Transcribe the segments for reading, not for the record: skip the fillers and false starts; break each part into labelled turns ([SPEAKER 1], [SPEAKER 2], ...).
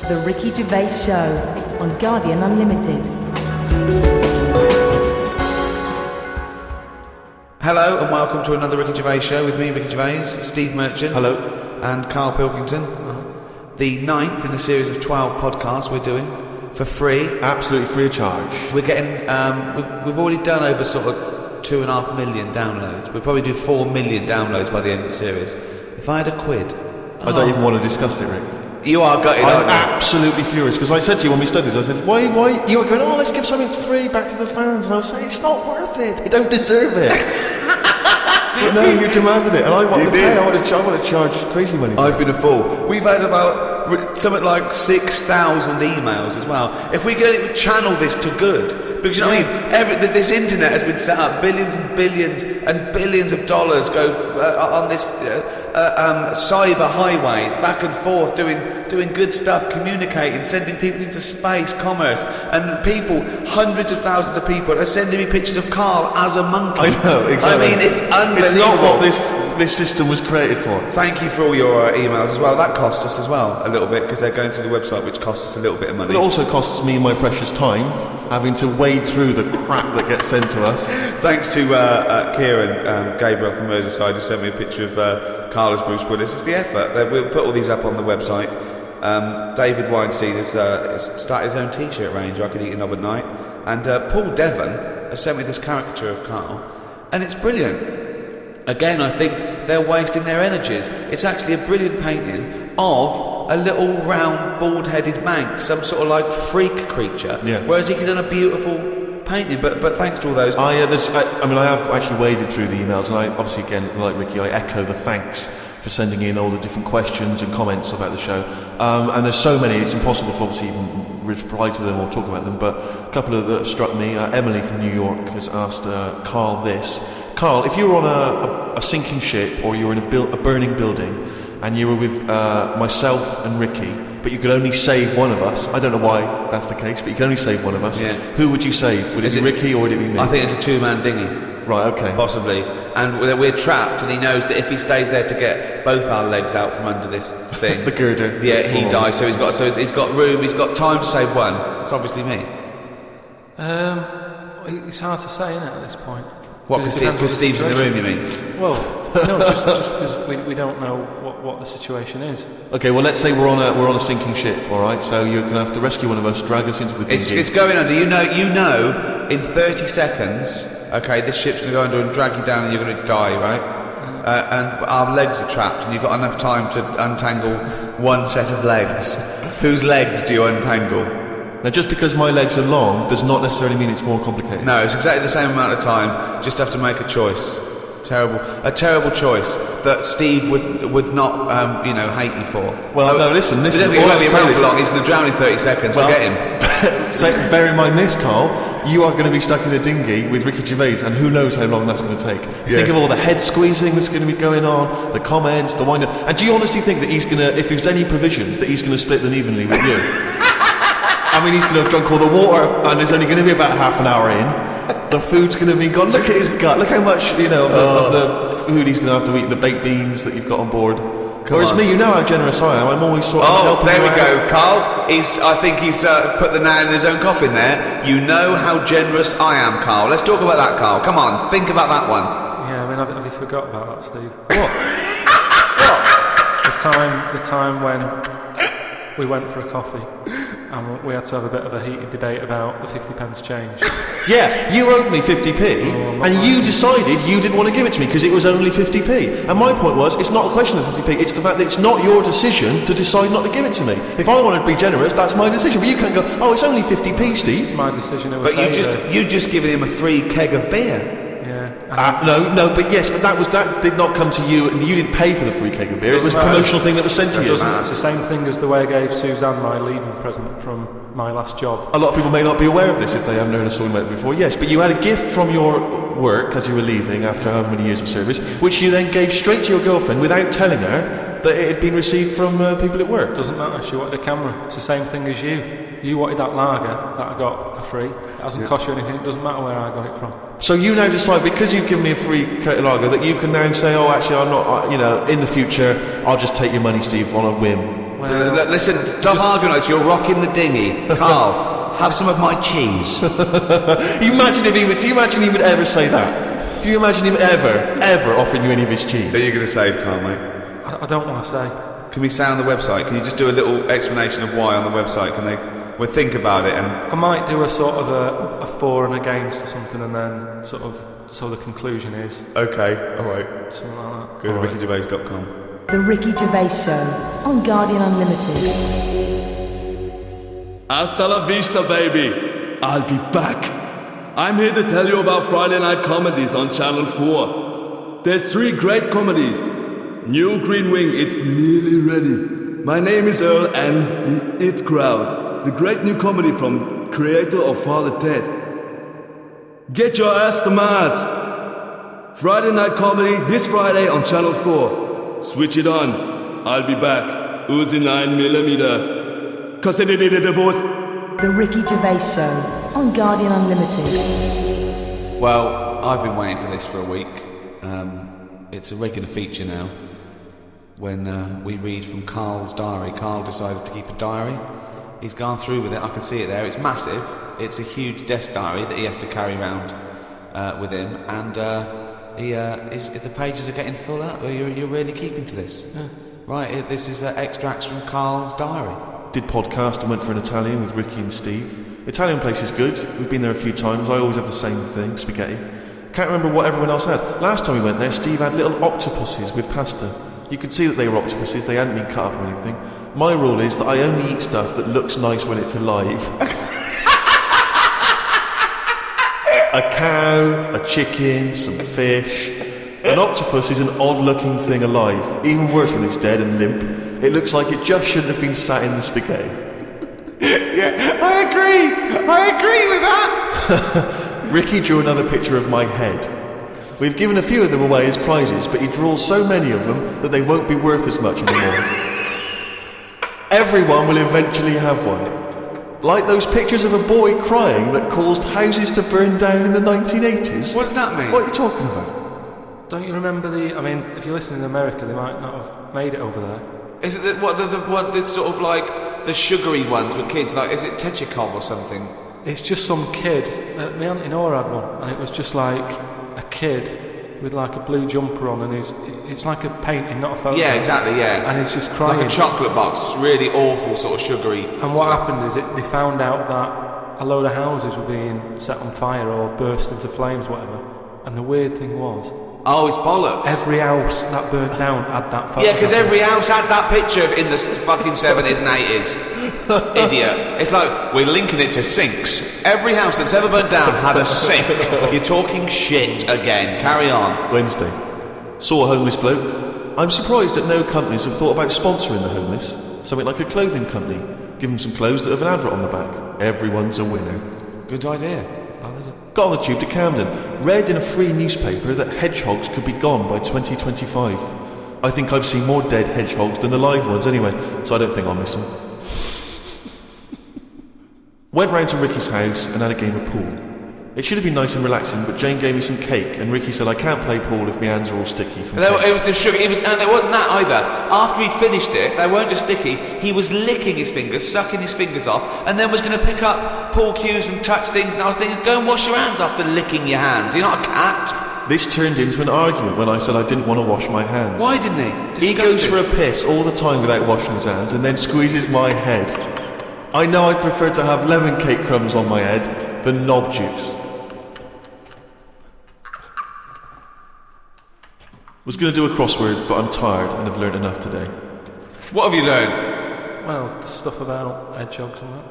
[SPEAKER 1] The Ricky Gervais Show on Guardian Unlimited.
[SPEAKER 2] Hello and welcome to another Ricky Gervais Show with me, Ricky Gervais, Steve Merchant.
[SPEAKER 3] Hello.
[SPEAKER 2] And Karl Pilkington. The 9th in a series of 12 podcasts we're doing for free.
[SPEAKER 3] Absolutely free of charge.
[SPEAKER 2] We're getting, we've already done over sort of 2.5 million downloads. We'll probably do 4 million downloads by the end of the series. If I had a quid...
[SPEAKER 3] I don't even want to discuss it, Rick.
[SPEAKER 2] You are gutted,
[SPEAKER 3] I'm
[SPEAKER 2] aren't you?
[SPEAKER 3] absolutely furious, because I said to you when we studied this, I said, why, you were going, let's give something free back to the fans, and I was saying, it's not worth it, they don't deserve it. But no, you demanded it, and I want to pay, I want to charge crazy money.
[SPEAKER 2] I've been a fool. We've had about something like 6,000 emails as well. If we could channel this to good, because you know what I mean, this internet has been set up, billions and billions of dollars go on this cyber highway back and forth, doing good stuff, communicating, sending people into space, commerce, and people, hundreds of thousands of people are sending me pictures of Karl as a monkey.
[SPEAKER 3] I know, exactly.
[SPEAKER 2] I mean, it's unbelievable.
[SPEAKER 3] It's not what this system was created for.
[SPEAKER 2] Thank you for all your emails as well. That cost us as well a little bit, because they're going through the website, which costs us a little bit of money.
[SPEAKER 3] It also costs me my precious time, having to wade through the crap that gets sent to us.
[SPEAKER 2] Thanks to Kieran Gabriel from Merseyside, who sent me a picture of Karl as Bruce Willis. It's the effort. We'll put all these up on the website. David Weinstein has started his own t-shirt range, I Could Eat a Knob at Night. And Paul Devon has sent me this caricature of Karl, and it's brilliant. Again, I think they're wasting their energies. It's actually a brilliant painting of a little round, bald-headed Manx, some sort of like freak creature.
[SPEAKER 3] Yeah.
[SPEAKER 2] Whereas he could have done a beautiful painting. But thanks to all those.
[SPEAKER 3] I have actually waded through the emails, and I obviously, again, like Ricky, I echo the thanks for sending in all the different questions and comments about the show. And there's so many, it's impossible to obviously even reply to them or talk about them. But a couple of that have struck me. Emily from New York has asked Karl this. Karl, if you were on a sinking ship, or you were in a burning building, and you were with myself and Ricky, but you could only save one of us, I don't know why that's the case, but you can only save one of us, who would you save? Would it be Ricky, or would it be me?
[SPEAKER 2] I think it's a two-man dinghy.
[SPEAKER 3] Right, okay.
[SPEAKER 2] Possibly. And we're trapped, and he knows that if he stays there to get both our legs out from under this thing...
[SPEAKER 3] the girder.
[SPEAKER 2] Yeah, he dies, so he's got room, he's got time to save one. It's obviously me.
[SPEAKER 4] It's hard to say, isn't it, at this point?
[SPEAKER 2] What, because Steve's in the room, you mean?
[SPEAKER 4] Well, no, just because we don't know what the situation is.
[SPEAKER 3] Okay, well, let's say we're on a sinking ship, all right? So you're going to have to rescue one of us, drag us into the dinghy.
[SPEAKER 2] It's going under. You know, in 30 seconds, okay, this ship's going to go under and drag you down, and you're going to die, right? And our legs are trapped, and you've got enough time to untangle one set of legs. Whose legs do you untangle?
[SPEAKER 3] Now, just because my legs are long does not necessarily mean it's more complicated.
[SPEAKER 2] No, it's exactly the same amount of time. Just have to make a choice. A terrible choice that Steve would not, hate you for.
[SPEAKER 3] Well, no, listen.
[SPEAKER 2] He won't be around for long. He's going to drown in 30 seconds. Forget him.
[SPEAKER 3] So, bear in mind this, Karl. You are going to be stuck in a dinghy with Ricky Gervais, and who knows how long that's going to take. Think of all the head squeezing that's going to be going on, the comments, the wind up. And do you honestly think that he's going to, if there's any provisions, that he's going to split them evenly with you? I mean, he's going to have drunk all the water, and there's only going to be about half an hour in. The food's going to be gone. Look at his gut. Look how much, of the food he's going to have to eat, the baked beans that you've got on board. Whereas me, you know how generous I am. I'm always sort of helping
[SPEAKER 2] there
[SPEAKER 3] you
[SPEAKER 2] we go, Karl. I think he's put the nail in his own coffin there. You know how generous I am, Karl. Let's talk about that, Karl. Come on, think about that one.
[SPEAKER 4] Yeah, I mean, have you forgot about that, Steve?
[SPEAKER 2] What?
[SPEAKER 4] The time when we went for a coffee, and we had to have a bit of a heated debate about the 50p change.
[SPEAKER 3] Yeah, you owed me 50p, and you decided you didn't want to give it to me because it was only 50p. And my point was, it's not a question of 50p, it's the fact that it's not your decision to decide not to give it to me. If I wanted to be generous, that's my decision. But you can't go, it's only 50p, Steve.
[SPEAKER 4] It's my decision.
[SPEAKER 2] But you just given him a free keg of beer.
[SPEAKER 4] Yeah.
[SPEAKER 3] But that did not come to you, and you didn't pay for the free keg of beer. It was a promotional thing that was sent to you.
[SPEAKER 4] It's the same thing as the way I gave Suzanne my leaving present from my last job.
[SPEAKER 3] A lot of people may not be aware of this if they haven't heard us talking about it before. Yes, but you had a gift from your work as you were leaving after however many years of service, which you then gave straight to your girlfriend without telling her that it had been received from people at work.
[SPEAKER 4] Doesn't matter, she wanted a camera. It's the same thing as you. You wanted that lager that I got for free. It hasn't cost you anything, it doesn't matter where I got it from.
[SPEAKER 3] So you now decide, because you've given me a free crate of lager, that you can now say, actually I'm not, in the future, I'll just take your money, Steve, on a whim.
[SPEAKER 4] Well,
[SPEAKER 2] Listen, stop arguing like this. You're rocking the dinghy. Carl, have some of my cheese.
[SPEAKER 3] Do you imagine he would ever say that? Do you imagine him ever offering you any of his cheese?
[SPEAKER 2] Are you going to save Carl, mate?
[SPEAKER 4] I don't want to say.
[SPEAKER 2] Can we say on the website? Can you just do a little explanation of why on the website? We'll think about it and...
[SPEAKER 4] I might do a sort of a for and against or something, and then sort of so the conclusion is...
[SPEAKER 2] Okay, alright.
[SPEAKER 4] Something like that.
[SPEAKER 2] Go to rickygervais.com.
[SPEAKER 1] The Ricky Gervais Show on Guardian Unlimited.
[SPEAKER 5] Hasta la vista, baby. I'll be back. I'm here to tell you about Friday night comedies on Channel 4. There's 3 great comedies. New Green Wing, it's nearly ready. My name is Earl and the It Crowd, the great new comedy from creator of Father Ted. Get your ass to Mars. Friday night comedy this Friday on Channel 4. Switch it on. I'll be back. Uzi 9mm. Cause it did the boss.
[SPEAKER 1] The Ricky Gervais Show on Guardian Unlimited.
[SPEAKER 2] Well, I've been waiting for this for a week. It's a regular feature now. When we read from Karl's diary. Karl decided to keep a diary. He's gone through with it. I can see it there. It's massive. It's a huge desk diary that he has to carry around with him. And the pages are getting full up. You're really keeping to this.
[SPEAKER 4] Yeah.
[SPEAKER 2] Right, this is extracts from Karl's diary.
[SPEAKER 3] Did podcast and went for an Italian with Ricky and Steve. Italian place is good. We've been there a few times. I always have the same thing, spaghetti. Can't remember what everyone else had. Last time we went there, Steve had little octopuses with pasta. You could see that they were octopuses. They hadn't been cut up or anything. My rule is that I only eat stuff that looks nice when it's alive. A cow, a chicken, some fish. An octopus is an odd-looking thing alive. Even worse when it's dead and limp. It looks like it just shouldn't have been sat in the spaghetti.
[SPEAKER 2] Yeah, I agree with that.
[SPEAKER 3] Ricky drew another picture of my head. We've given a few of them away as prizes, but he draws so many of them that they won't be worth as much anymore. Everyone will eventually have one. Like those pictures of a boy crying that caused houses to burn down in the 1980s.
[SPEAKER 2] What does that mean?
[SPEAKER 3] What are you talking about?
[SPEAKER 4] Don't you remember if you're listening in America, they might not have made it over there.
[SPEAKER 2] Is it the sort of like the sugary ones with kids? Like, is it Techikov or something?
[SPEAKER 4] It's just some kid. My Auntie Nora had one, and it was just like a kid with like a blue jumper on, and it's like a painting, not a photo.
[SPEAKER 2] Yeah, exactly, yeah.
[SPEAKER 4] And he's just crying.
[SPEAKER 2] Like a chocolate box. It's really awful, sort of sugary.
[SPEAKER 4] And what happened is they found out that a load of houses were being set on fire or burst into flames, whatever. And the weird thing was...
[SPEAKER 2] Oh, it's bollocks.
[SPEAKER 4] Every house that burned down had that photo.
[SPEAKER 2] Yeah, because every house had that picture in the fucking 70s and 80s. Idiot. It's like, we're linking it to sinks. Every house that's ever burned down had a sink. You're talking shit again. Carry on.
[SPEAKER 3] Wednesday. Saw a homeless bloke. I'm surprised that no companies have thought about sponsoring the homeless. Something like a clothing company. Give them some clothes that have an advert on the back. Everyone's a winner.
[SPEAKER 2] Good idea.
[SPEAKER 4] How is it?
[SPEAKER 3] Got on the tube to Camden. Read in a free newspaper that hedgehogs could be gone by 2025. I think I've seen more dead hedgehogs than alive ones anyway, so I don't think I'll miss them. Went round to Ricky's house and had a game of pool. It should have been nice and relaxing, but Jane gave me some cake, and Ricky said I can't play pool if my hands are all sticky from cake.
[SPEAKER 2] It was the sugar, and it wasn't that either. After he'd finished it, they weren't just sticky, he was licking his fingers, sucking his fingers off, and then was going to pick up pool cues and touch things, and I was thinking, go and wash your hands after licking your hands. You're not a cat.
[SPEAKER 3] This turned into an argument when I said I didn't want to wash my hands.
[SPEAKER 2] Why didn't he?
[SPEAKER 3] He goes for a piss all the time without washing his hands, and then squeezes my head. I know I'd prefer to have lemon cake crumbs on my head than knob juice. Was going to do a crossword, but I'm tired and have learnt enough today.
[SPEAKER 2] What have you learned?
[SPEAKER 4] Well, stuff about hedgehogs and that.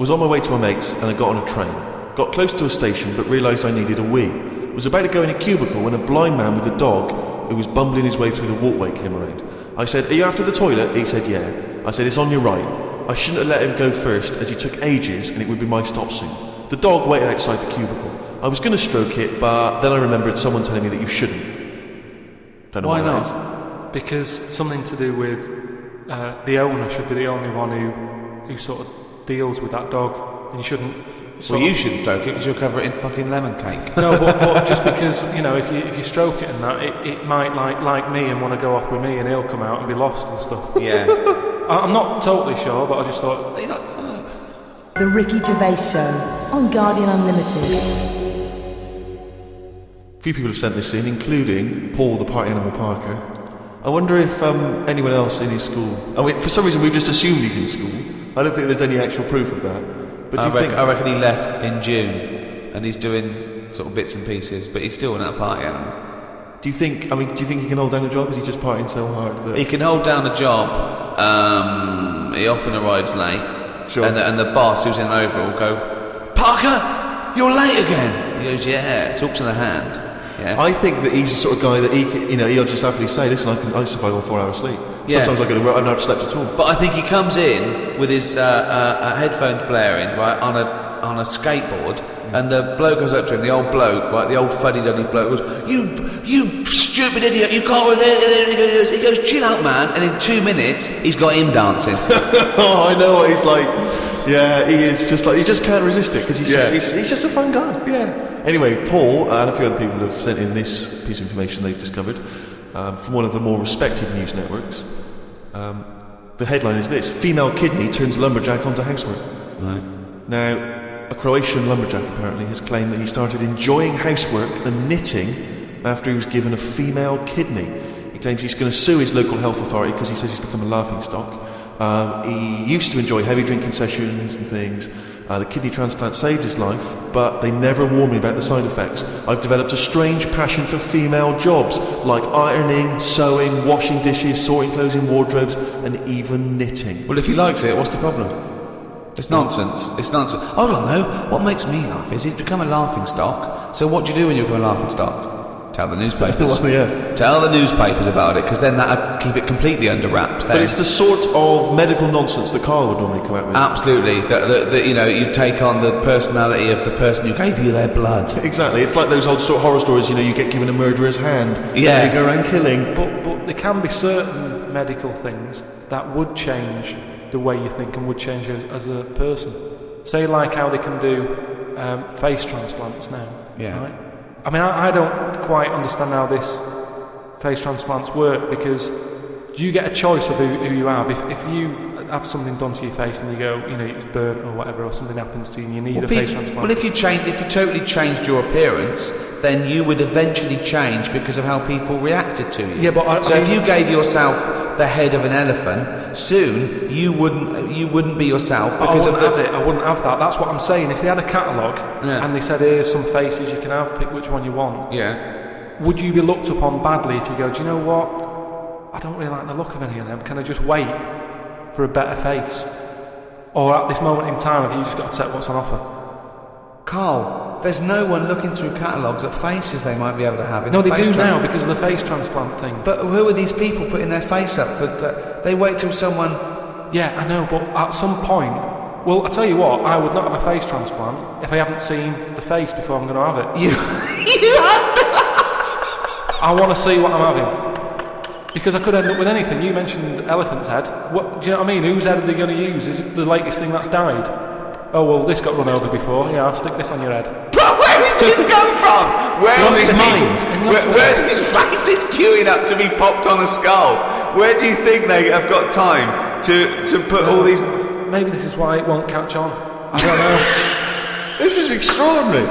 [SPEAKER 3] Was on my way to my mates and I got on a train. Got close to a station but realised I needed a wee. Was about to go in a cubicle when a blind man with a dog who was bumbling his way through the walkway came around. I said, "Are you after the toilet?" He said, "Yeah." I said, "It's on your right." I shouldn't have let him go first as he took ages and it would be my stop soon. The dog waited outside the cubicle. I was going to stroke it, but then I remembered someone telling me that you shouldn't. Don't know
[SPEAKER 2] why
[SPEAKER 3] that
[SPEAKER 2] not?
[SPEAKER 3] is.
[SPEAKER 4] Because something to do with the owner should be the only one who sort of deals with that dog. and you shouldn't.
[SPEAKER 2] You shouldn't stroke it because you'll cover it in fucking lemon cake.
[SPEAKER 4] No, but just because, you know, if you stroke it and that, it might like me and want to go off with me, and he'll come out and be lost and stuff.
[SPEAKER 2] Yeah.
[SPEAKER 4] I'm not totally sure, but I just thought.
[SPEAKER 1] The Ricky Gervais Show on Guardian Unlimited.
[SPEAKER 3] A few people have sent this in, including Paul, the party animal Parker. I wonder if anyone else in his school... I mean, for some reason we've just assumed he's in school. I don't think there's any actual proof of that. But
[SPEAKER 2] I reckon he left in June, and he's doing sort of bits and pieces, but he's still not a party animal.
[SPEAKER 3] Do you think he can hold down a job? Is he just partying so hard that...
[SPEAKER 2] He can hold down a job. He often arrives late.
[SPEAKER 3] Sure.
[SPEAKER 2] And the boss, who's in over, will go, "Parker, you're late again." He goes, "Yeah, talk to the hand." Yeah.
[SPEAKER 3] I think that he's the sort of guy that he'll just happily say, "Listen, I survive on 4 hours sleep.
[SPEAKER 2] Yeah.
[SPEAKER 3] Sometimes I go to work, I've not slept at all."
[SPEAKER 2] But I think he comes in with his headphones blaring, right, on a skateboard, and the bloke goes up to him, the old bloke, right, the old fuddy-duddy bloke, goes, "You stupid idiot, you can't..." He goes, "Chill out, man," and in 2 minutes, he's got him dancing.
[SPEAKER 3] Oh, I know what he's like. Yeah, he is just like, he just can't resist it, because he's just a fun guy.
[SPEAKER 2] Yeah.
[SPEAKER 3] Anyway, Paul and a few other people have sent in this piece of information they've discovered from one of the more respected news networks. The headline is this: female kidney turns lumberjack onto housework.
[SPEAKER 2] Right.
[SPEAKER 3] Now, a Croatian lumberjack apparently has claimed that he started enjoying housework and knitting after he was given a female kidney. He claims he's going to sue his local health authority because he says he's become a laughingstock. He used to enjoy heavy drinking sessions and things. The kidney transplant saved his life, but they never warned me about the side effects. I've developed a strange passion for female jobs, like ironing, sewing, washing dishes, sorting clothes in wardrobes, and even knitting.
[SPEAKER 2] Well, if he likes it, what's the problem? It's nonsense. It's nonsense. Hold on, though. What makes me laugh is he's become a laughingstock. So what do you do when you become a laughingstock? Tell the newspapers.
[SPEAKER 3] Well, yeah.
[SPEAKER 2] Tell the newspapers about it, because then that'll keep it completely under wraps. Then.
[SPEAKER 3] But it's the sort of medical nonsense that Karl would normally come out with.
[SPEAKER 2] Absolutely. That you take on the personality of the person who gave you their blood.
[SPEAKER 3] Exactly. It's like those old horror stories, you get given a murderer's hand.
[SPEAKER 2] Yeah.
[SPEAKER 3] And you go around killing.
[SPEAKER 4] But there can be certain medical things that would change the way you think and would change you as a person. Say like how they can do face transplants now.
[SPEAKER 2] Yeah.
[SPEAKER 4] Right? I mean, I don't quite understand how this face transplants work, because do you get a choice of who you have? If you have something done to your face and you go, it's burnt or whatever, or something happens to you and you need a face transplant.
[SPEAKER 2] Well, if you totally changed your appearance, then you would eventually change because of how people reacted to you.
[SPEAKER 4] Yeah, but
[SPEAKER 2] if you gave yourself the head of an elephant, soon you wouldn't be yourself because
[SPEAKER 4] I wouldn't have that. That's what I'm saying. If they had a catalogue and they said, "Here's some faces you can have, pick which one you want."
[SPEAKER 2] Yeah.
[SPEAKER 4] Would you be looked upon badly if you go, "Do you know what? I don't really like the look of any of them. Can I just wait for a better face?" Or at this moment in time, have you just got to take what's on offer?
[SPEAKER 2] Carl, there's no one looking through catalogues at faces they might be able to have.
[SPEAKER 4] No, they do now because of the face transplant thing.
[SPEAKER 2] But who are these people putting their face up for? They wait till someone...
[SPEAKER 4] Yeah, I know, but at some point... Well, I tell you what, I would not have a face transplant if I haven't seen the face before I'm going to have it.
[SPEAKER 2] You have to...
[SPEAKER 4] I want to see what I'm having. Because I could end up with anything. You mentioned elephant's head. What, do you know what I mean? Whose head are they going to use? Is it the latest thing that's died? Oh, well, this got run over before. Yeah, I'll stick this on your head.
[SPEAKER 2] But where is this come from? Where is his mind? Where his face is queuing up to be popped on a skull? Where do you think they have got time to put all these...
[SPEAKER 4] Maybe this is why it won't catch on. I don't know.
[SPEAKER 3] This is extraordinary.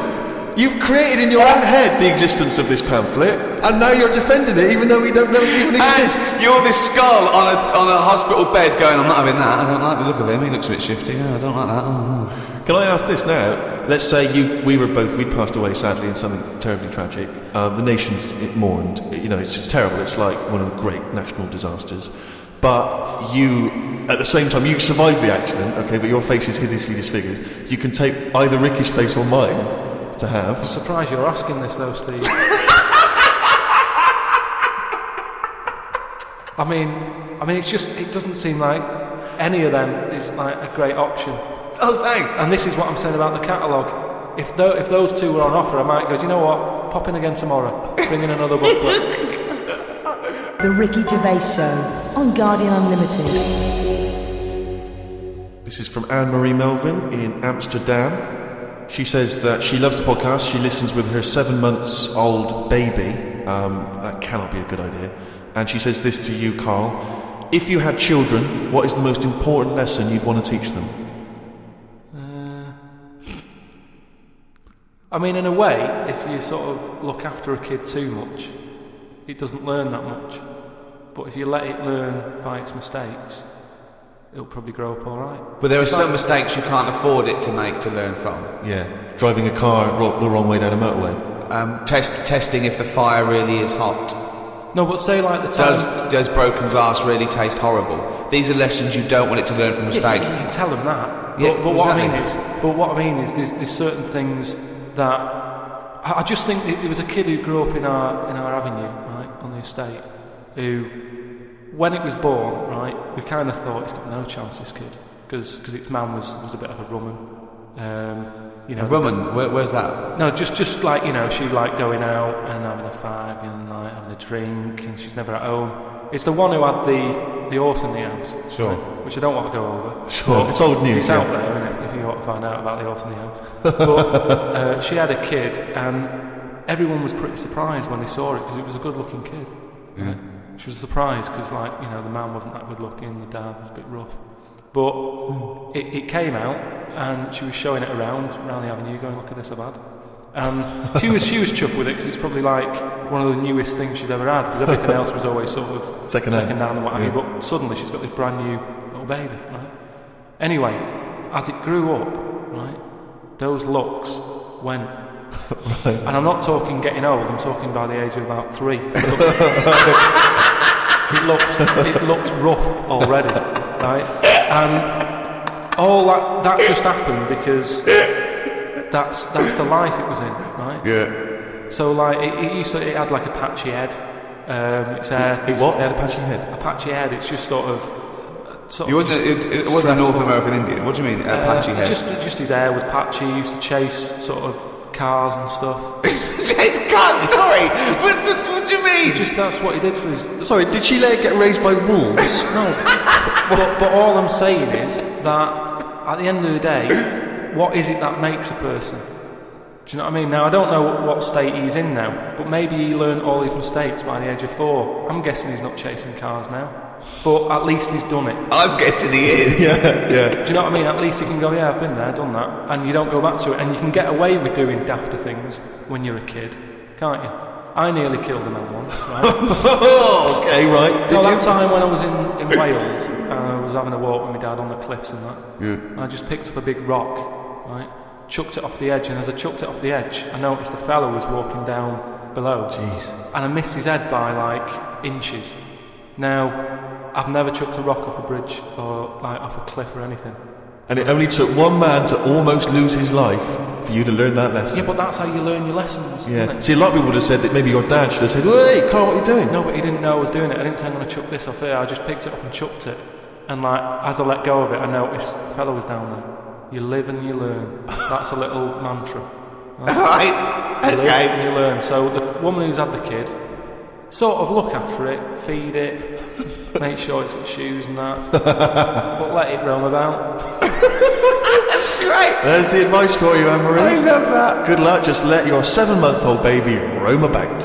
[SPEAKER 3] You've created in your own head the existence of this pamphlet, and now you're defending it, even though we don't know it even exists.
[SPEAKER 2] And you're this skull on a hospital bed going, "I'm not having that. I don't like the look of him. He looks a bit shifty. I don't like that." Oh.
[SPEAKER 3] Can I ask this now? Let's say we'd passed away sadly in something terribly tragic. The nation's mourned. It's terrible. It's like one of the great national disasters. But you, at the same time, you survived the accident, okay, but your face is hideously disfigured. You can take either Ricky's face or mine to have.
[SPEAKER 4] I'm surprised you're asking this though, Steve. I mean, it doesn't seem like any of them is like a great option.
[SPEAKER 2] Oh, thanks.
[SPEAKER 4] And this is what I'm saying about the catalogue. If those two were on offer, I might go, "Do you know what? Pop in again tomorrow. Bring in another booklet."
[SPEAKER 1] The Ricky Gervais Show on Guardian Unlimited.
[SPEAKER 3] This is from Anne-Marie Melvin in Amsterdam. She says that she loves the podcast. She listens with her 7-month-old baby. That cannot be a good idea. And she says this to you, Karl. If you had children, what is the most important lesson you'd want to teach them?
[SPEAKER 4] I mean, in a way, if you sort of look after a kid too much, it doesn't learn that much. But if you let it learn by its mistakes, it'll probably grow up all right.
[SPEAKER 2] But there are some mistakes you can't afford it to make to learn from.
[SPEAKER 3] Yeah, driving a car the wrong way down a motorway.
[SPEAKER 2] Testing if the fire really is hot.
[SPEAKER 4] No, but say like the time...
[SPEAKER 2] Does broken glass really taste horrible? These are lessons you don't want it to learn from mistakes.
[SPEAKER 4] You can tell them that.
[SPEAKER 2] Yeah,
[SPEAKER 4] but
[SPEAKER 2] exactly.
[SPEAKER 4] what I mean is there's certain things that... I just think there was a kid who grew up in our avenue, right, on the estate, who, when it was born, right, we kind of thought he's got no chance, this kid, because its man was a bit of a rumman.
[SPEAKER 2] A rumman? Where's that?
[SPEAKER 4] No, just like, she'd like going out and having a fag and like having a drink, and she's never at home. It's the one who had the horse in the house.
[SPEAKER 2] Sure.
[SPEAKER 4] Right, which I don't want to go over.
[SPEAKER 3] Sure, it's old news.
[SPEAKER 4] It's out there, isn't it, if you want to find out about the horse in the house. But she had a kid, and everyone was pretty surprised when they saw it, because it was a good-looking kid.
[SPEAKER 2] Yeah.
[SPEAKER 4] Right? Which was a surprise, because the man wasn't that good-looking, the dad was a bit rough. But it came out, and she was showing it around the avenue, going, "Look at this, I've had." And she was chuffed with it, because it's probably like one of the newest things she's ever had, because everything else was always sort of second down and what have you. But suddenly she's got this brand new little baby, right? Anyway, as it grew up, right, those looks went. Right. And I'm not talking getting old, I'm talking by the age of about 3. It looked rough already, right? And all that just happened because that's the life it was in, right?
[SPEAKER 3] Yeah.
[SPEAKER 4] So like it had like a patchy head. Its hair.
[SPEAKER 3] It had a patchy head.
[SPEAKER 4] A patchy head. It's just sort of.
[SPEAKER 2] It wasn't a North American Indian. What do you mean, a patchy head?
[SPEAKER 4] Just his hair was patchy. He used to chase sort of cars and stuff.
[SPEAKER 2] Chase cars? Sorry. What do you mean?
[SPEAKER 4] That's what he did for his.
[SPEAKER 3] Sorry, did she let it get raised by wolves?
[SPEAKER 4] No. but all I'm saying is that at the end of the day, what is it that makes a person? Do you know what I mean? Now, I don't know what state he's in now, but maybe he learned all his mistakes by the age of 4. I'm guessing he's not chasing cars now, but at least he's done it.
[SPEAKER 2] I'm guessing he is.
[SPEAKER 3] Yeah.
[SPEAKER 4] Do you know what I mean? At least you can go, yeah, I've been there, done that, and you don't go back to it, and you can get away with doing dafter things when you're a kid, can't you? I nearly killed a man once, right?
[SPEAKER 3] Okay, right.
[SPEAKER 4] That time when I was in Wales, and I was having a walk with my dad on the cliffs and that, and I just picked up a big rock, right? Chucked it off the edge, and as I chucked it off the edge, I noticed a fella was walking down below.
[SPEAKER 3] Jeez.
[SPEAKER 4] And I missed his head by like inches. Now, I've never chucked a rock off a bridge or like off a cliff or anything.
[SPEAKER 3] And it only took one man to almost lose his life for you to learn that lesson.
[SPEAKER 4] Yeah, but that's how you learn your lessons.
[SPEAKER 3] Yeah. See, a lot of people would have said that maybe your dad should have said, "Hey, Karl, what are you doing?"
[SPEAKER 4] No, but he didn't know I was doing it. I didn't say I'm going to chuck this off here. I just picked it up and chucked it. And like, as I let go of it, I noticed the fellow was down there. You live and you learn. That's a little mantra.
[SPEAKER 2] Right.
[SPEAKER 4] You live and you learn. So the woman who's had the kid, sort of look after it, feed it, make sure it's got shoes and that, but let it roam about.
[SPEAKER 2] That's great.
[SPEAKER 3] There's the advice for you, Anne-Marie.
[SPEAKER 2] I love that.
[SPEAKER 3] Good luck. Just let your 7-month-old baby roam about.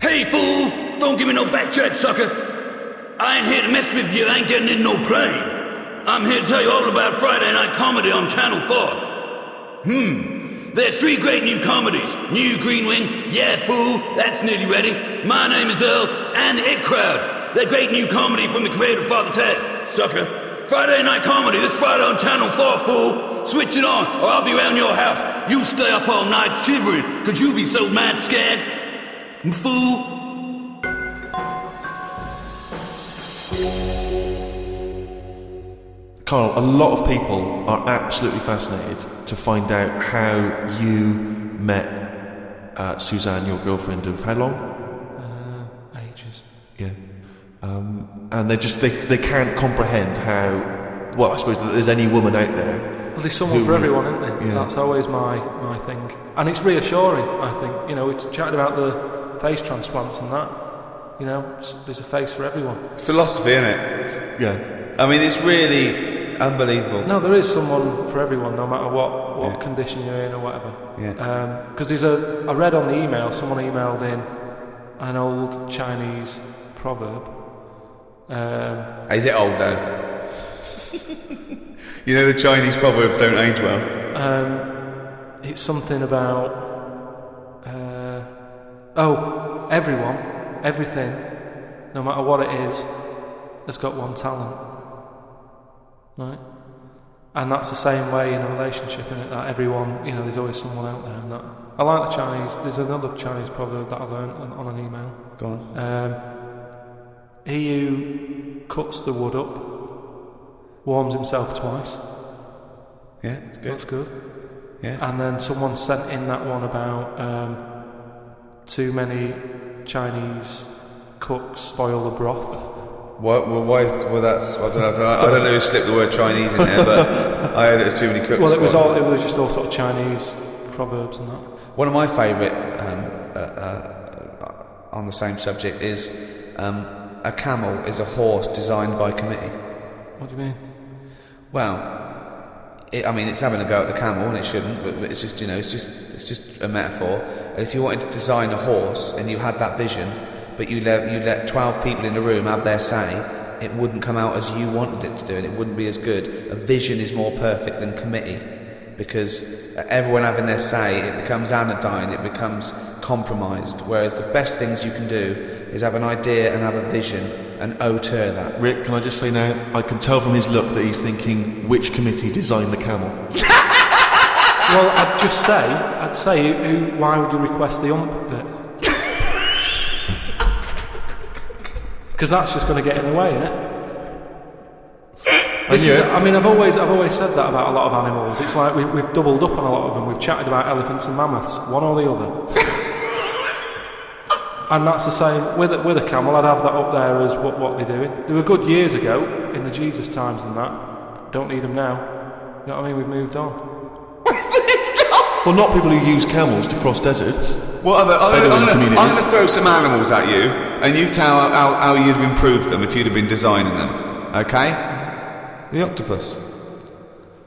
[SPEAKER 6] Hey, fool! Don't give me no backtrack, sucker. I ain't here to mess with you. I ain't getting in no plane. I'm here to tell you all about Friday Night Comedy on Channel 4. There's 3 great new comedies. New Green Wing, Yeah Fool, that's nearly ready. My Name is Earl, and The It Crowd. They're great new comedy from the creator Father Ted, sucker. Friday Night Comedy this Friday on Channel 4, fool. Switch it on, or I'll be around your house. You stay up all night shivering, cause you be so mad scared. Fool.
[SPEAKER 3] Karl, a lot of people are absolutely fascinated to find out how you met Suzanne, your girlfriend of how long?
[SPEAKER 4] Ages.
[SPEAKER 3] Yeah. And they can't comprehend how, well, I suppose that there's any woman out there.
[SPEAKER 4] Well, there's someone for everyone, isn't there?
[SPEAKER 3] Yeah.
[SPEAKER 4] That's always my thing. And it's reassuring, I think. We chatted about the face transplants and that. You know, there's a face for everyone.
[SPEAKER 2] It's philosophy, isn't it?
[SPEAKER 3] Yeah.
[SPEAKER 2] I mean, it's really unbelievable.
[SPEAKER 4] No, there is someone for everyone, no matter what condition you're in or whatever.
[SPEAKER 2] Yeah.
[SPEAKER 4] Because I read on the email, someone emailed in an old Chinese proverb.
[SPEAKER 2] Is it old though? You know the Chinese proverbs don't age well.
[SPEAKER 4] It's something about everyone, everything, no matter what it is, has got one talent, right? And that's the same way in a relationship, isn't it? That everyone, you know, there's always someone out there. And that I like the Chinese. There's another Chinese proverb that I learned on an email.
[SPEAKER 2] Go on.
[SPEAKER 4] He who cuts the wood up warms himself twice.
[SPEAKER 2] Yeah, it's good.
[SPEAKER 4] That's good.
[SPEAKER 2] Yeah.
[SPEAKER 4] And then someone sent in that one about too many Chinese cooks spoil the broth.
[SPEAKER 2] Why is that's? I don't know who slipped the word Chinese in there, but I heard it was too many cooks.
[SPEAKER 4] Well, it was just all sort of Chinese proverbs and that.
[SPEAKER 2] One of my favourite on the same subject is a camel is a horse designed by committee.
[SPEAKER 4] What do you mean?
[SPEAKER 2] Well, it's having a go at the camel, and it shouldn't. But it's just, it's just a metaphor. And if you wanted to design a horse and you had that vision, but you let 12 people in the room have their say, it wouldn't come out as you wanted it to do, and it wouldn't be as good. A vision is more perfect than committee, because everyone having their say, it becomes anodyne, it becomes compromised. Whereas the best things you can do is have an idea and have a vision and auteur that.
[SPEAKER 3] Rick, can I just say now, I can tell from his look that he's thinking, which committee designed the camel?
[SPEAKER 4] Well, I'd say, why would you request the ump bit? Because that's just going to get in the way, isn't it? I've always said that about a lot of animals. It's like we've doubled up on a lot of them. We've chatted about elephants and mammoths, one or the other. And that's the same with a camel. I'd have that up there as what they're doing. They were good years ago in the Jesus times and that. Don't need them now. You know what I mean? We've moved on.
[SPEAKER 3] Well, not people who use camels to cross deserts.
[SPEAKER 2] What other? I'm
[SPEAKER 3] communities.
[SPEAKER 2] going to throw some animals at you, and you tell how you'd have improved them if you'd have been designing them. Okay? The octopus.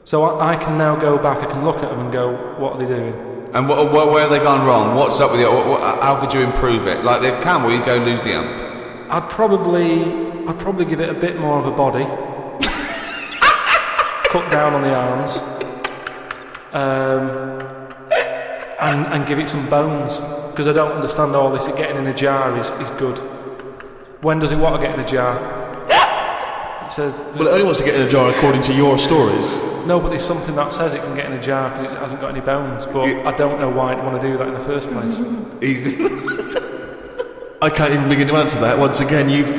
[SPEAKER 4] So I can now go back. I can look at them and go, what are they doing?
[SPEAKER 2] And where have they gone wrong? What's up with it? How could you improve it? Like the camel, you'd go lose the ump.
[SPEAKER 4] I'd probably give it a bit more of a body. Cut down on the arms. And give it some bones, because I don't understand all this. Getting in a jar is good. When does it want to get in a jar? It says.
[SPEAKER 3] Well, it only wants to get in a jar according to your stories.
[SPEAKER 4] No, but there's something that says it can get in a jar because it hasn't got any bones. But I don't know why it want to do that in the first place.
[SPEAKER 3] I can't even begin to answer that. Once again, you've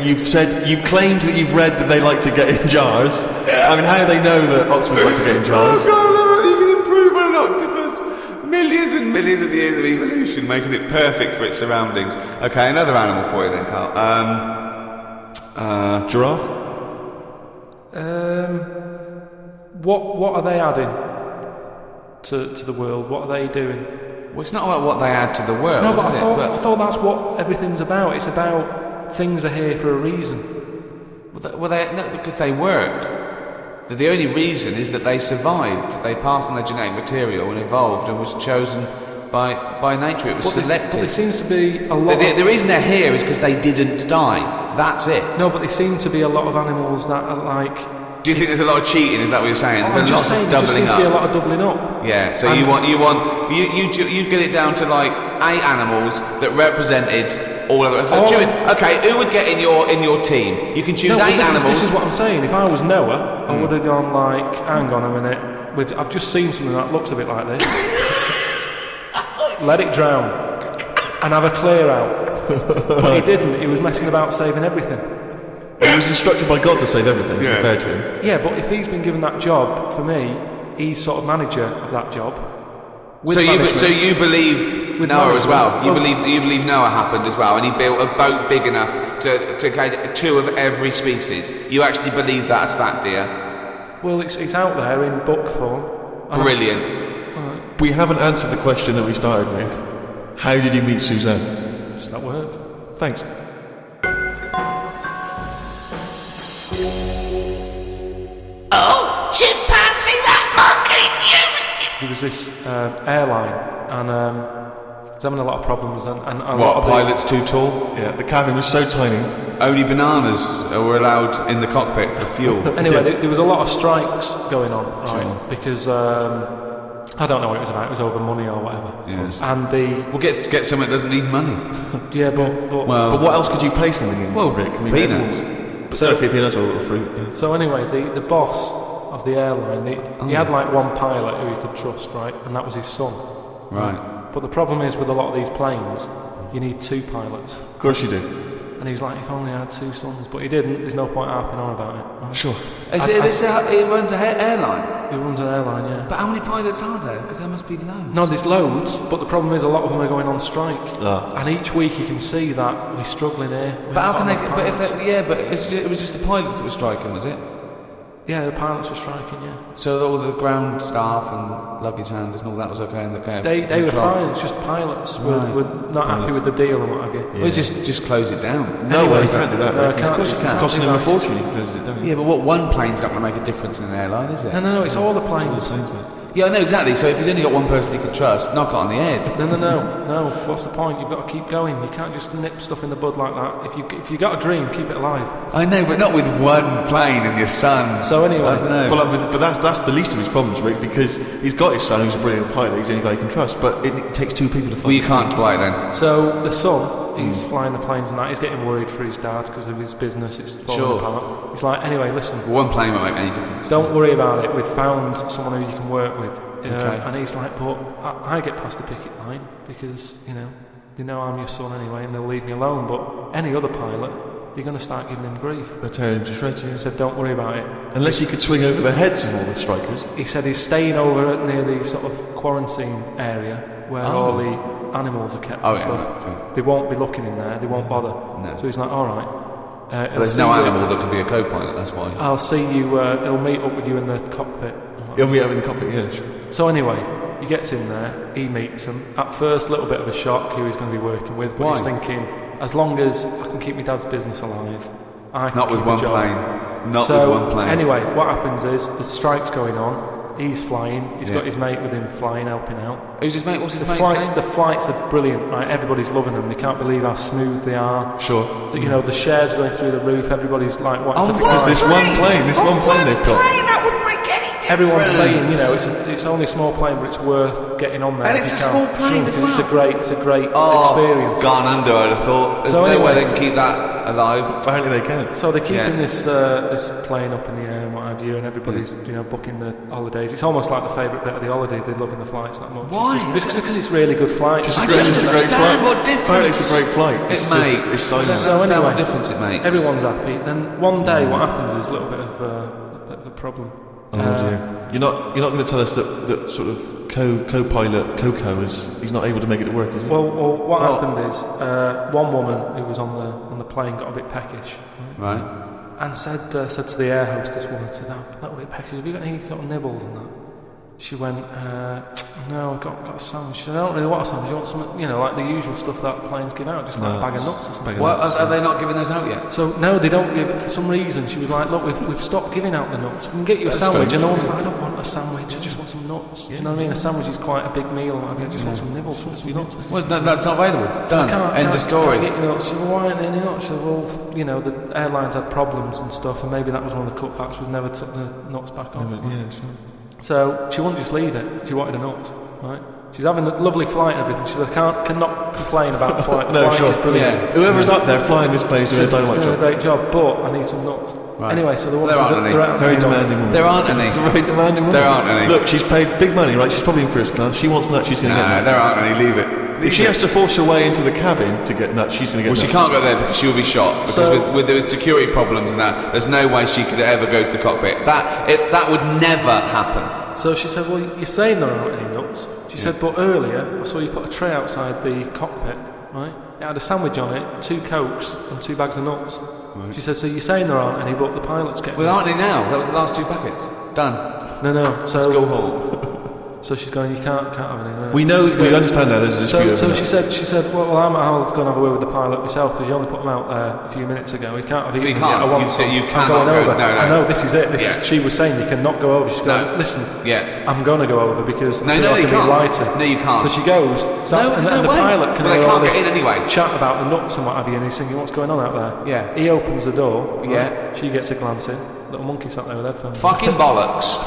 [SPEAKER 3] claimed that you've read that they like to get in jars. I mean, how do they know that octopus like to get in jars?
[SPEAKER 2] Oh God, look, you can improve on an octopus. Millions and millions of years of evolution, making it perfect for its surroundings. Okay, another animal for you then, Carl.
[SPEAKER 3] Giraffe?
[SPEAKER 4] What are they adding to the world? What are they doing?
[SPEAKER 2] Well, it's not about what they add to the world,
[SPEAKER 4] no, but
[SPEAKER 2] is
[SPEAKER 4] I thought that's what everything's about. It's about things are here for a reason.
[SPEAKER 2] No, because they work. The only reason is that they survived. They passed on their genetic material and evolved and was chosen by nature. It was selected.
[SPEAKER 4] But there seems to be a lot.
[SPEAKER 2] The reason they're here is because they didn't die. That's it.
[SPEAKER 4] No, but there seem to be a lot of animals that are like.
[SPEAKER 2] Do you think there's a lot of cheating? Is that what you're saying?
[SPEAKER 4] I'm just saying there just seems to be a lot of doubling up.
[SPEAKER 2] Yeah. So you get it down to like 8 animals that represented. All of it. So okay, who would get in your team? You can choose 8 animals.
[SPEAKER 4] This is what I'm saying. If I was Noah, I would have gone like, hang on a minute. I've just seen something that looks a bit like this. Let it drown and have a clear out. But he didn't. He was messing about saving everything.
[SPEAKER 3] He was instructed by God to save everything. To be fair to him.
[SPEAKER 4] Yeah, but if he's been given that job, for me, he's sort of manager of that job.
[SPEAKER 2] So you believe
[SPEAKER 4] with
[SPEAKER 2] Noah
[SPEAKER 4] management.
[SPEAKER 2] as well? You believe Noah happened as well, and he built a boat big enough to catch 2 of every species. You actually believe that as fact, do you?
[SPEAKER 4] Well, it's out there in book form.
[SPEAKER 2] Brilliant.
[SPEAKER 3] We haven't answered the question that we started with. How did you meet Suzanne?
[SPEAKER 4] Does that work?
[SPEAKER 3] Thanks.
[SPEAKER 7] Oh, chimpanzee, that monkey!
[SPEAKER 4] There was this airline, and was having a lot of problems, and a lot
[SPEAKER 2] What,
[SPEAKER 4] of
[SPEAKER 2] pilot's too tall?
[SPEAKER 3] Yeah, the cabin was so tiny.
[SPEAKER 2] Only bananas were allowed in the cockpit for fuel.
[SPEAKER 4] Anyway, there was a lot of strikes going on, right? Because I don't know what it was about. It was over money or whatever.
[SPEAKER 2] Yes.
[SPEAKER 4] And
[SPEAKER 2] Well, get something that doesn't need money.
[SPEAKER 4] yeah, but
[SPEAKER 3] But what else could you pay something in?
[SPEAKER 2] Well,
[SPEAKER 3] Rick? I mean,
[SPEAKER 2] peanuts.
[SPEAKER 3] So okay, peanuts or fruit. Yeah.
[SPEAKER 4] So anyway, the boss of the airline, he had like one pilot who he could trust, right? And that was his son.
[SPEAKER 2] Right.
[SPEAKER 4] But the problem is with a lot of these planes, you need two pilots.
[SPEAKER 3] Of course you do.
[SPEAKER 4] And he's like, if only I had two sons. But he didn't. There's no point harping on about it. Right?
[SPEAKER 3] Sure.
[SPEAKER 2] He runs an airline.
[SPEAKER 4] He runs an airline, yeah.
[SPEAKER 2] But how many pilots are there? Because there must be loads.
[SPEAKER 4] No, there's loads, but the problem is a lot of them are going on strike.
[SPEAKER 3] Ah.
[SPEAKER 4] And each week you can see that we're struggling here.
[SPEAKER 2] But how can they?
[SPEAKER 4] But
[SPEAKER 2] it was just the pilots that were striking, was it?
[SPEAKER 4] Yeah, the pilots were striking, yeah.
[SPEAKER 2] So all the ground staff and luggage handlers and all that was okay in the cab?
[SPEAKER 4] They were fine, it's just pilots were not happy with the deal and what have you.
[SPEAKER 2] Yeah. Well, just close it down.
[SPEAKER 3] No way, you can't do that.
[SPEAKER 4] No,
[SPEAKER 3] Rick.
[SPEAKER 4] I can't.
[SPEAKER 2] Of course you
[SPEAKER 3] It's
[SPEAKER 2] can.
[SPEAKER 3] costing them a fortune. You can close it down.
[SPEAKER 2] Yeah, but what one plane's not going to make a difference in an airline, is it?
[SPEAKER 4] No, it's all the
[SPEAKER 3] It's all the
[SPEAKER 4] planes.
[SPEAKER 3] planes, mate.
[SPEAKER 2] Yeah, I know exactly. So if he's only got one person he can trust, knock it on the head.
[SPEAKER 4] No. What's the point? You've got to keep going. You can't just nip stuff in the bud like that. If you got a dream, keep it alive.
[SPEAKER 2] I know, but not with one plane and your son.
[SPEAKER 4] So anyway,
[SPEAKER 2] I don't know.
[SPEAKER 3] Well, but that's the least of his problems, Rick, because he's got his son who's a brilliant pilot. He's the only guy he can trust. But it takes two people to fly.
[SPEAKER 2] Well, you can't fly then.
[SPEAKER 4] So the son, he's flying the planes and that. He's getting worried for his dad because of his business. It's falling apart. He's like, anyway, listen.
[SPEAKER 2] One plane won't make any difference.
[SPEAKER 4] Don't worry about it. We've found someone who you can work with.
[SPEAKER 2] Okay.
[SPEAKER 4] And he's like, but I get past the picket line because, they know I'm your son anyway and they'll leave me alone. But any other pilot, you're going to start giving him grief.
[SPEAKER 3] They're tearing him to shreds, yeah.
[SPEAKER 4] He said, don't worry about it.
[SPEAKER 3] Unless you could swing over the heads of all the strikers.
[SPEAKER 4] He said he's staying over near the sort of quarantine area where all the animals are kept and stuff.
[SPEAKER 2] Okay.
[SPEAKER 4] They won't be looking in there. They won't bother.
[SPEAKER 2] No.
[SPEAKER 4] So he's like, all right.
[SPEAKER 2] But there's no animal that could be a co-pilot, that's why.
[SPEAKER 4] I'll see you. He'll meet up with you in the cockpit.
[SPEAKER 3] He'll meet up in the cockpit, yeah. Sure.
[SPEAKER 4] So anyway, he gets in there, he meets them. At first, a little bit of a shock who he's going to be working with, but
[SPEAKER 2] Why?
[SPEAKER 4] he's thinking, as long as I can keep my dad's business alive, I can
[SPEAKER 2] Not
[SPEAKER 4] keep
[SPEAKER 2] with
[SPEAKER 4] a
[SPEAKER 2] one
[SPEAKER 4] job.
[SPEAKER 2] plane. Not
[SPEAKER 4] So
[SPEAKER 2] with one plane.
[SPEAKER 4] anyway, what happens is the strike's going on. He's flying. He's got his mate with him flying, helping out.
[SPEAKER 2] Who's his mate? What's his
[SPEAKER 4] The
[SPEAKER 2] mate's
[SPEAKER 4] flights,
[SPEAKER 2] name?
[SPEAKER 4] the flights are brilliant, right? Everybody's loving them. They can't believe how smooth they are.
[SPEAKER 3] Sure.
[SPEAKER 4] The shares going through the roof. Everybody's like wanting to
[SPEAKER 3] Because
[SPEAKER 4] fly.
[SPEAKER 3] this one plane they've got.
[SPEAKER 6] That wouldn't make any difference.
[SPEAKER 4] Everyone's saying, it's only a small plane, but it's worth getting on there.
[SPEAKER 2] And
[SPEAKER 4] if
[SPEAKER 2] it's
[SPEAKER 4] you
[SPEAKER 2] a
[SPEAKER 4] can.
[SPEAKER 2] small plane as
[SPEAKER 4] Because
[SPEAKER 2] well.
[SPEAKER 4] It's a great experience.
[SPEAKER 2] Gone under, I'd have thought. There's
[SPEAKER 4] So
[SPEAKER 2] no way
[SPEAKER 4] anyway-
[SPEAKER 2] they can keep that alive.
[SPEAKER 3] Apparently they can.
[SPEAKER 4] So they're keeping
[SPEAKER 2] Yeah.
[SPEAKER 4] this plane up in the air and what have you, and everybody's booking the holidays. It's almost like the favourite bit of the holiday. They're loving the flights that much.
[SPEAKER 2] Why?
[SPEAKER 4] It's just because it's really good flights.
[SPEAKER 3] Just
[SPEAKER 2] I
[SPEAKER 3] a great,
[SPEAKER 2] don't
[SPEAKER 3] it's a great
[SPEAKER 2] understand
[SPEAKER 3] flight.
[SPEAKER 2] what difference
[SPEAKER 3] Apparently it's a great flight.
[SPEAKER 2] it
[SPEAKER 3] It's
[SPEAKER 2] makes.
[SPEAKER 3] Just, it's
[SPEAKER 2] I don't
[SPEAKER 3] dynamite.
[SPEAKER 4] So
[SPEAKER 2] understand
[SPEAKER 4] anyway,
[SPEAKER 2] what difference it makes.
[SPEAKER 4] Everyone's happy. Then one day, what happens is a little bit of a problem.
[SPEAKER 3] Oh dear. You're not going to tell us that sort of co-pilot Coco he's not able to make it work, is he?
[SPEAKER 4] Well, what happened is one woman who was on the plane got a bit peckish,
[SPEAKER 2] Right.
[SPEAKER 4] and said to the air hostess woman, said, "Oh, a little bit peckish. Have you got any sort of nibbles and that?" She went, "No, I've got a sandwich." She said, "I don't really want a sandwich. You want something, like the usual stuff that planes give out, just like a bag of nuts or something."
[SPEAKER 2] What, are they not giving those out yet?
[SPEAKER 4] So no, they don't give it for some reason. She was like, "Look, we've stopped giving out the nuts. We can get you a sandwich." And the woman was like, "I don't want a sandwich. I just want some nuts." Do you know what I mean? A sandwich is quite a big meal. And what have you. I just want some nibbles, some nuts.
[SPEAKER 2] Well, that's not available. Done. End of story.
[SPEAKER 4] Can't get your nuts. She said, "Well, why aren't there any nuts?" She said, "Well, the airlines had problems and stuff, and maybe that was one of the cutbacks. We've never took the nuts back on."
[SPEAKER 3] Yeah, sure.
[SPEAKER 4] So she wouldn't just leave it. She wanted a nut, right? She's having a lovely flight and everything. She said, "I cannot complain about the flight. The
[SPEAKER 3] No,
[SPEAKER 4] flight
[SPEAKER 3] sure.
[SPEAKER 4] is brilliant."
[SPEAKER 2] Yeah.
[SPEAKER 3] Whoever's up there flying this plane is doing a
[SPEAKER 4] She's
[SPEAKER 3] dynamite
[SPEAKER 4] doing a
[SPEAKER 3] job.
[SPEAKER 4] great job, but I need some nuts.
[SPEAKER 2] Right.
[SPEAKER 4] Anyway, so the woman
[SPEAKER 2] There
[SPEAKER 4] said,
[SPEAKER 2] aren't any.
[SPEAKER 4] "There aren't
[SPEAKER 3] Very
[SPEAKER 4] any nuts."
[SPEAKER 3] demanding woman.
[SPEAKER 2] There aren't any.
[SPEAKER 3] It's a very demanding woman.
[SPEAKER 2] There aren't any.
[SPEAKER 3] Look, she's paid big money, right? She's probably in first class. She wants nuts, she's going to get
[SPEAKER 2] Nah,
[SPEAKER 3] nuts.
[SPEAKER 2] there aren't any. Leave it.
[SPEAKER 3] If she has to force her way into the cabin to get nuts, she's going to get
[SPEAKER 2] Well,
[SPEAKER 3] nuts.
[SPEAKER 2] she can't go there because she'll be shot. Because
[SPEAKER 4] So-
[SPEAKER 2] with security problems and that, there's no way she could ever go to the cockpit. That would never happen.
[SPEAKER 4] So she said, "Well, you're saying there aren't any nuts." She said, "But earlier I saw you put a tray outside the cockpit, right? It had a sandwich on it, 2 Cokes and 2 bags of nuts." She said, "So you're saying there aren't any, but the pilot's getting
[SPEAKER 2] Well,
[SPEAKER 4] them."
[SPEAKER 2] aren't they now? That was the last 2 packets. Done.
[SPEAKER 4] No. So
[SPEAKER 2] Let's go home.
[SPEAKER 4] So she's going, you can't have any.
[SPEAKER 3] We understand that there's a dispute.
[SPEAKER 4] So she said, well, I'll go and have a word with the pilot myself because you only put them out there a few minutes ago. You can't have eaten
[SPEAKER 2] You can't.
[SPEAKER 4] I want
[SPEAKER 2] You
[SPEAKER 4] I'm
[SPEAKER 2] cannot
[SPEAKER 4] going
[SPEAKER 2] go.
[SPEAKER 4] over.
[SPEAKER 2] No.
[SPEAKER 4] I know this is it. She was saying you cannot go over. She's going, listen, I'm going to go over because
[SPEAKER 2] you
[SPEAKER 4] can't.
[SPEAKER 2] No, you can't.
[SPEAKER 4] So she goes, and the pilot can hear all this chat about the nuts and what have you, and he's thinking, what's going on out there?
[SPEAKER 2] Yeah.
[SPEAKER 4] He opens the door. Right?
[SPEAKER 2] Yeah.
[SPEAKER 4] She gets a glance in. Little monkey sat there with headphones.
[SPEAKER 2] Fucking bollocks.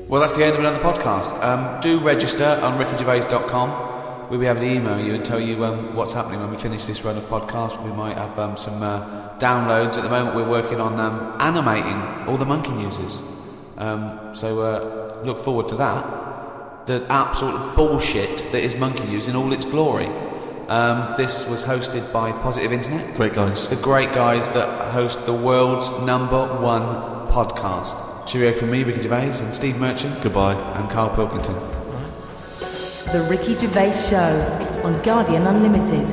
[SPEAKER 2] Well, that's the end of another podcast. Do register on rickygervais.com. We'll be able to email you and tell you what's happening when we finish this run of podcasts. We might have some downloads. At the moment, we're working on animating all the monkey newses. So look forward to that. The absolute bullshit that is monkey news in all its glory. This was hosted by Positive Internet.
[SPEAKER 3] Great guys.
[SPEAKER 2] The great guys that host the world's #1 podcast. Cheerio from me, Ricky Gervais, and Steve Merchant.
[SPEAKER 3] Goodbye.
[SPEAKER 2] And Karl Pilkington.
[SPEAKER 1] The Ricky Gervais Show on Guardian Unlimited.